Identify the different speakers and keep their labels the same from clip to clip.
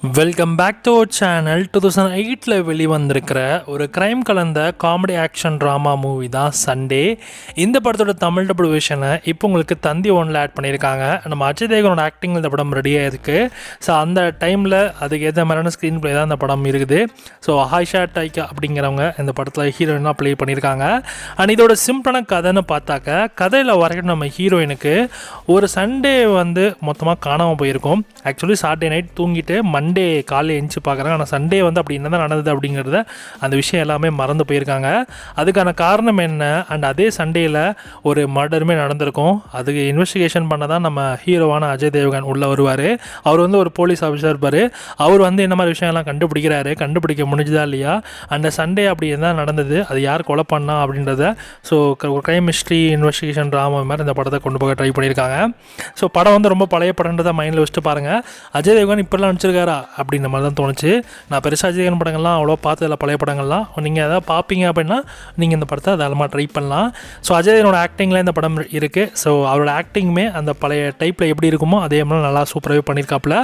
Speaker 1: Welcome back to our channel. 2008 வெளிவந்திருக்கிற ஒரு crime கலந்த காமெடி ஆக்ஷன் ட்ராமா மூவி தான் சண்டே. இந்த படத்தோட தமிழ் டபுள் விஷனை இப்போ உங்களுக்கு தந்தி ஒன்றில் ஆட் பண்ணியிருக்காங்க. நம்ம அஜய் தேவகனோட ஆக்டிங் இந்த படம் ரெடியாக இருக்குது. ஸோ அந்த டைமில் அதுக்கு ஏற்ற மாதிரியான ஸ்க்ரீன் ப்ளே தான் இந்த படம் இருக்குது. ஸோ ஆயிஷா டைக்கா அப்படிங்கிறவங்க இந்த படத்தில் ஹீரோயினாக ப்ளே பண்ணியிருக்காங்க. அண்ட் இதோட சிம்பிளான கதைன்னு பார்த்தாக்க, கதையில் வரைக்கும் நம்ம ஹீரோயினுக்கு ஒரு சண்டே மொத்தமாக காணாமல் போயிருக்கோம். ஆக்சுவலி சாட்டர்டே நைட் தூங்கிட்டு மண்டே காலையில் எழுந்துச்சு பார்க்குறாங்க. ஆனால் சண்டே அப்படி என்ன தான் நடந்தது அப்படிங்கிறத அந்த விஷயம் எல்லாமே மறந்து போயிருக்காங்க. அதுக்கான காரணம் என்ன, அண்ட் அதே சண்டேயில் ஒரு மர்டருமே நடந்திருக்கும். அதுக்கு இன்வெஸ்டிகேஷன் பண்ண தான் நம்ம ஹீரோவான அஜய் தேவகன் உள்ளே வருவார். அவர் ஒரு போலீஸ் ஆஃபீஸர் இருப்பார். அவர் என்ன மாதிரி விஷயம்லாம் கண்டுபிடிக்க முடிஞ்சுதா இல்லையா, அந்த சண்டே அப்படி என்ன நடந்தது, அது யார் கொலை பண்ணா அப்படின்றத so crime history investigation drama மாதிரி இந்த படத்தை கொண்டு போக ட்ரை பண்ணியிருக்காங்க. ஸோ படம் ரொம்ப பழைய படன்றதை மைண்டில் வச்சுட்டு பாருங்கள். அஜய் தேவகன் இப்போல்லாம் நினச்சிருக்காரா அப்படின்ற மாதிரி தான் தோணுச்சு. நான் பெருசாக அஜய் தேவகன் படங்கள்லாம் அவ்வளோ பார்த்ததில்ல, பழைய படங்கள்லாம். நீங்கள் எதாவது பார்ப்பீங்க அப்படின்னா நீங்கள் இந்த படத்தை அதெல்லாம் ட்ரை பண்ணலாம். ஸோ அஜய் தேவனோட ஆக்டிங்கில் இந்த படம் இருக்குது. ஸோ அவரோட ஆக்டிங்குமே அந்த பழைய டைப்பில் எப்படி இருக்குமோ அதே மாதிரி நல்லா சூப்பராகவே பண்ணியிருக்காப்புல.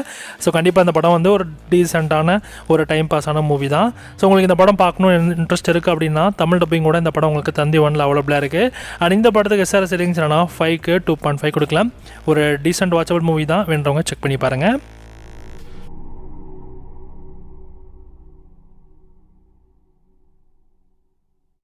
Speaker 1: ஸோ கண்டிப்பாக இந்த படம் ஒரு டீசெண்டான ஒரு டைம் பாஸான மூவி தான். ஸோ உங்களுக்கு இந்த படம் பார்க்கணும் இன்ட்ரெஸ்ட் இருக்குது அப்படின்னா தமிழ் டப்பிங் கூட இந்த படம் உங்களுக்கு தந்தி ஒன்றில் அவைலபிளாக இருக்குது. அண்ட் இந்த படத்துக்கு SRS ரேட்டிங்ஸ் 5க்கு 2.5 கொடுக்கலாம். ஒரு டீசென்ட் வாட்சபிள் மூவி தான், வேண்டவங்க செக் பண்ணி பாருங்கள்.